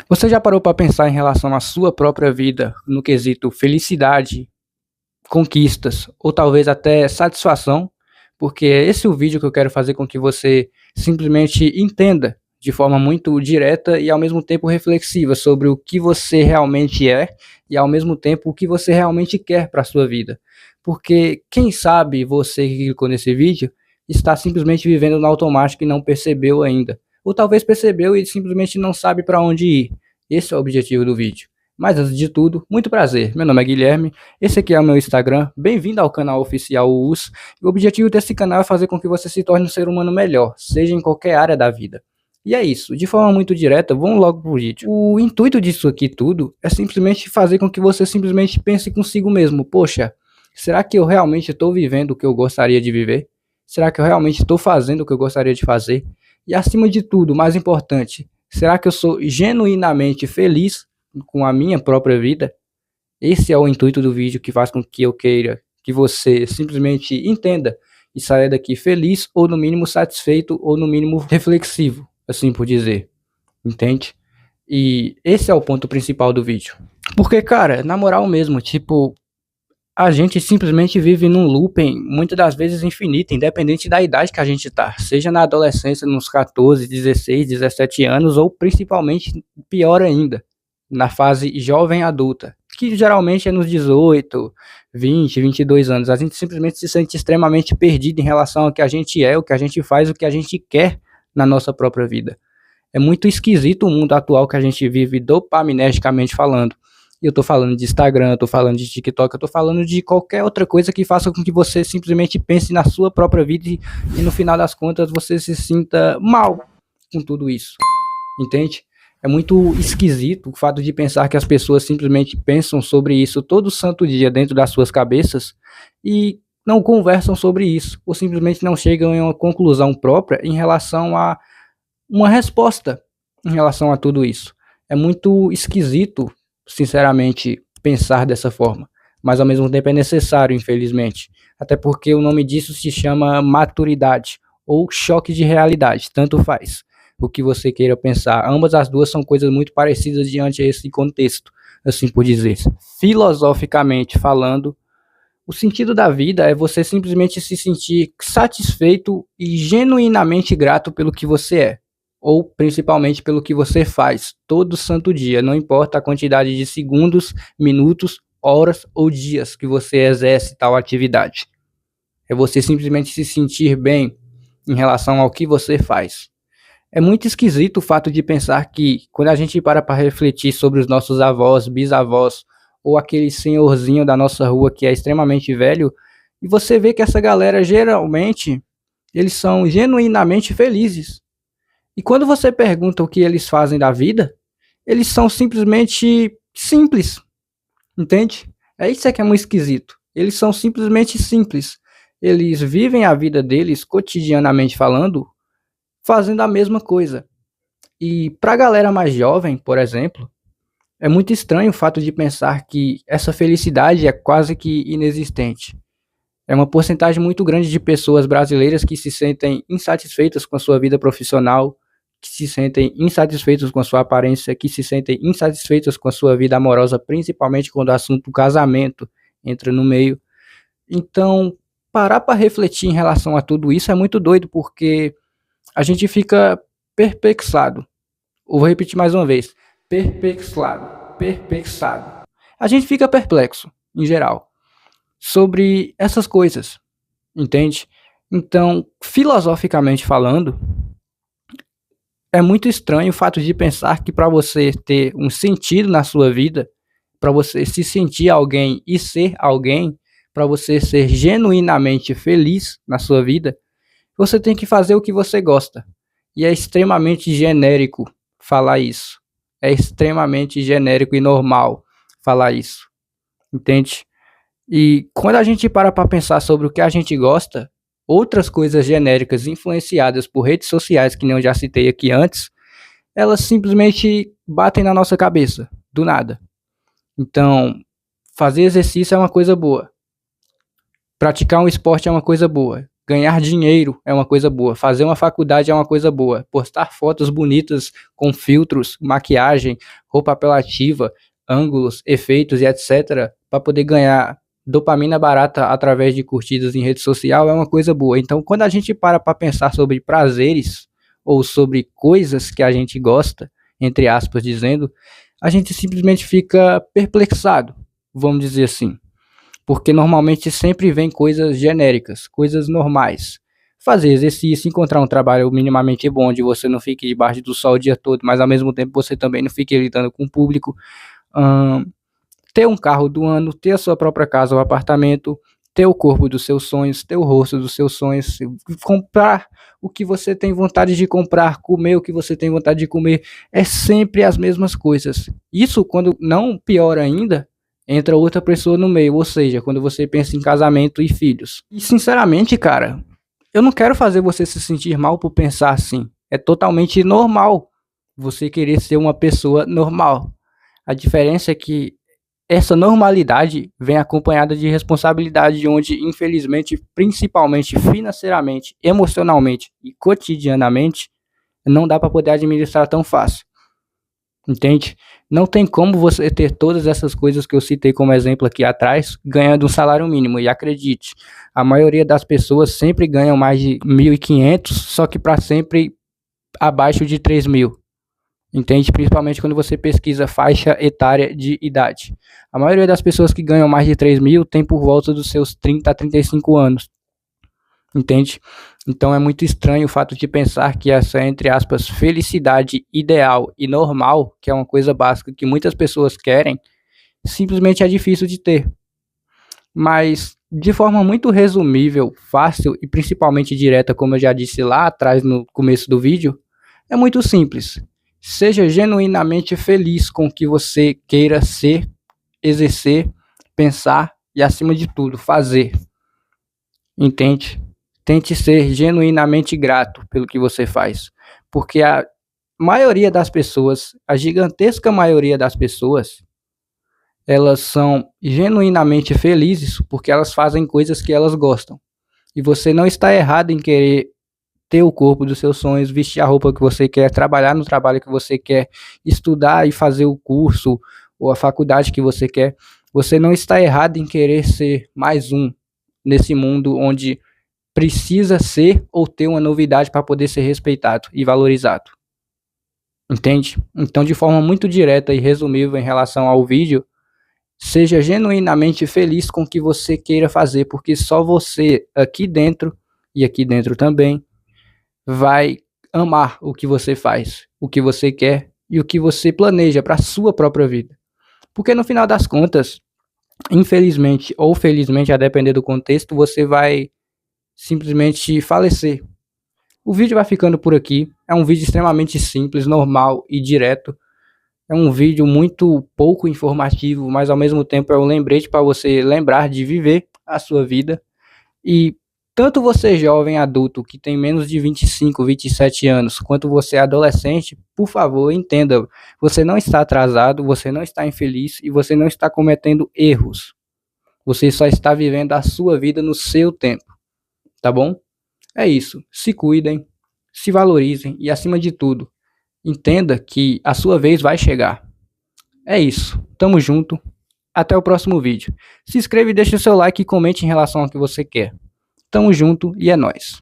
Você já parou para pensar em relação à sua própria vida, no quesito felicidade, conquistas ou talvez até satisfação? Porque esse é o vídeo que eu quero fazer com que você simplesmente entenda de forma muito direta e ao mesmo tempo reflexiva sobre o que você realmente é e ao mesmo tempo o que você realmente quer para a sua vida. Porque quem sabe você que clicou nesse vídeo está simplesmente vivendo no automático e não percebeu ainda. Ou talvez percebeu e simplesmente não sabe para onde ir. Esse é o objetivo do vídeo. Mas antes de tudo, muito prazer. Meu nome é Guilherme, esse aqui é o meu Instagram. Bem-vindo ao canal oficial US. O objetivo desse canal é fazer com que você se torne um ser humano melhor, seja em qualquer área da vida. E é isso, de forma muito direta, vamos logo pro vídeo. O intuito disso aqui tudo é simplesmente fazer com que você simplesmente pense consigo mesmo. Poxa, será que eu realmente estou vivendo o que eu gostaria de viver? Será que eu realmente estou fazendo o que eu gostaria de fazer? E acima de tudo, o mais importante, será que eu sou genuinamente feliz com a minha própria vida? Esse é o intuito do vídeo que faz com que eu queira que você simplesmente entenda e saia daqui feliz ou no mínimo satisfeito ou no mínimo reflexivo, assim por dizer, entende? E esse é o ponto principal do vídeo. Porque, cara, na moral mesmo, tipo, a gente simplesmente vive num looping, muitas das vezes infinito, independente da idade que a gente tá, seja na adolescência, nos 14, 16, 17 anos, ou principalmente, pior ainda, na fase jovem adulta, que geralmente é nos 18, 20, 22 anos. A gente simplesmente se sente extremamente perdido em relação ao que a gente é, o que a gente faz, o que a gente quer na nossa própria vida. É muito esquisito o mundo atual que a gente vive dopaminergicamente falando. E eu tô falando de Instagram, eu tô falando de TikTok, eu tô falando de qualquer outra coisa que faça com que você simplesmente pense na sua própria vida e no final das contas você se sinta mal com tudo isso, entende? É muito esquisito o fato de pensar que as pessoas simplesmente pensam sobre isso todo santo dia dentro das suas cabeças e não conversam sobre isso, ou simplesmente não chegam em uma conclusão própria em relação a uma resposta em relação a tudo isso. É muito esquisito, sinceramente, pensar dessa forma, mas ao mesmo tempo é necessário, infelizmente. Até porque o nome disso se chama maturidade ou choque de realidade, tanto faz o que você queira pensar. Ambas as duas são coisas muito parecidas diante a esse contexto, assim por dizer. Filosoficamente falando, o sentido da vida é você simplesmente se sentir satisfeito e genuinamente grato pelo que você é, ou principalmente pelo que você faz todo santo dia, não importa a quantidade de segundos, minutos, horas ou dias que você exerce tal atividade. É você simplesmente se sentir bem em relação ao que você faz. É muito esquisito o fato de pensar que, quando a gente para refletir sobre os nossos avós, bisavós, ou aquele senhorzinho da nossa rua que é extremamente velho, e você vê que essa galera, geralmente, eles são genuinamente felizes. E quando você pergunta o que eles fazem da vida, eles são simplesmente simples, entende? É isso que é muito esquisito. Eles são simplesmente simples. Eles vivem a vida deles, cotidianamente falando, fazendo a mesma coisa. E para a galera mais jovem, por exemplo, é muito estranho o fato de pensar que essa felicidade é quase que inexistente. É uma porcentagem muito grande de pessoas brasileiras que se sentem insatisfeitas com a sua vida profissional, que se sentem insatisfeitos com a sua aparência, que se sentem insatisfeitas com a sua vida amorosa, principalmente quando o assunto casamento entra no meio. Então, parar para refletir em relação a tudo isso é muito doido, porque a gente fica perplexado. Eu vou repetir mais uma vez. Perplexado. A gente fica perplexo, em geral, sobre essas coisas, entende? Então, filosoficamente falando, é muito estranho o fato de pensar que para você ter um sentido na sua vida, para você se sentir alguém e ser alguém, para você ser genuinamente feliz na sua vida, você tem que fazer o que você gosta. E é extremamente genérico falar isso. É extremamente genérico e normal falar isso. Entende? E quando a gente para pensar sobre o que a gente gosta, outras coisas genéricas influenciadas por redes sociais, que nem eu já citei aqui antes, elas simplesmente batem na nossa cabeça, do nada. Então, fazer exercício é uma coisa boa. Praticar um esporte é uma coisa boa. Ganhar dinheiro é uma coisa boa, fazer uma faculdade é uma coisa boa, postar fotos bonitas com filtros, maquiagem, roupa apelativa, ângulos, efeitos e etc, para poder ganhar dopamina barata através de curtidas em rede social é uma coisa boa. Então, quando a gente para pensar sobre prazeres ou sobre coisas que a gente gosta, entre aspas dizendo, a gente simplesmente fica perplexado, vamos dizer assim, porque normalmente sempre vem coisas genéricas, coisas normais. Fazer exercício, encontrar um trabalho minimamente bom, onde você não fique debaixo do sol o dia todo, mas ao mesmo tempo você também não fique lidando com o público. Ter um carro do ano, ter a sua própria casa ou apartamento, ter o corpo dos seus sonhos, ter o rosto dos seus sonhos, comprar o que você tem vontade de comprar, comer o que você tem vontade de comer, é sempre as mesmas coisas. Isso, quando não pior ainda, entra outra pessoa no meio, ou seja, quando você pensa em casamento e filhos. E sinceramente, cara, eu não quero fazer você se sentir mal por pensar assim. É totalmente normal você querer ser uma pessoa normal. A diferença é que essa normalidade vem acompanhada de responsabilidade, onde, infelizmente, principalmente financeiramente, emocionalmente e cotidianamente, não dá para poder administrar tão fácil. Entende? Não tem como você ter todas essas coisas que eu citei como exemplo aqui atrás, ganhando um salário mínimo. E acredite, a maioria das pessoas sempre ganham mais de 1.500, só que para sempre abaixo de 3.000. Entende? Principalmente quando você pesquisa faixa etária de idade. A maioria das pessoas que ganham mais de 3.000 tem por volta dos seus 30 a 35 anos. Entende? Então é muito estranho o fato de pensar que essa, entre aspas, felicidade ideal e normal, que é uma coisa básica que muitas pessoas querem, simplesmente é difícil de ter. Mas de forma muito resumível, fácil e principalmente direta, como eu já disse lá atrás no começo do vídeo, é muito simples. Seja genuinamente feliz com o que você queira ser, exercer, pensar e, acima de tudo, fazer. Entende? Tente ser genuinamente grato pelo que você faz. Porque a maioria das pessoas, a gigantesca maioria das pessoas, elas são genuinamente felizes porque elas fazem coisas que elas gostam. E você não está errado em querer ter o corpo dos seus sonhos, vestir a roupa que você quer, trabalhar no trabalho que você quer, estudar e fazer o curso ou a faculdade que você quer. Você não está errado em querer ser mais um nesse mundo onde precisa ser ou ter uma novidade para poder ser respeitado e valorizado. Entende? Então, de forma muito direta e resumível em relação ao vídeo, seja genuinamente feliz com o que você queira fazer, porque só você aqui dentro e aqui dentro também vai amar o que você faz, o que você quer e o que você planeja para a sua própria vida. Porque no final das contas, infelizmente ou felizmente, a depender do contexto, você vai simplesmente falecer. O vídeo vai ficando por aqui. É um vídeo extremamente simples, normal e direto. É um vídeo muito pouco informativo, mas ao mesmo tempo é um lembrete para você lembrar de viver a sua vida. E tanto você jovem adulto que tem menos de 25, 27 anos, quanto você adolescente, por favor, entenda, você não está atrasado, você não está infeliz e você não está cometendo erros. Você só está vivendo a sua vida no seu tempo, tá bom? É isso, se cuidem, se valorizem e, acima de tudo, entenda que a sua vez vai chegar. É isso, tamo junto, até o próximo vídeo. Se inscreva e deixe o seu like e comente em relação ao que você quer. Tamo junto e é nóis.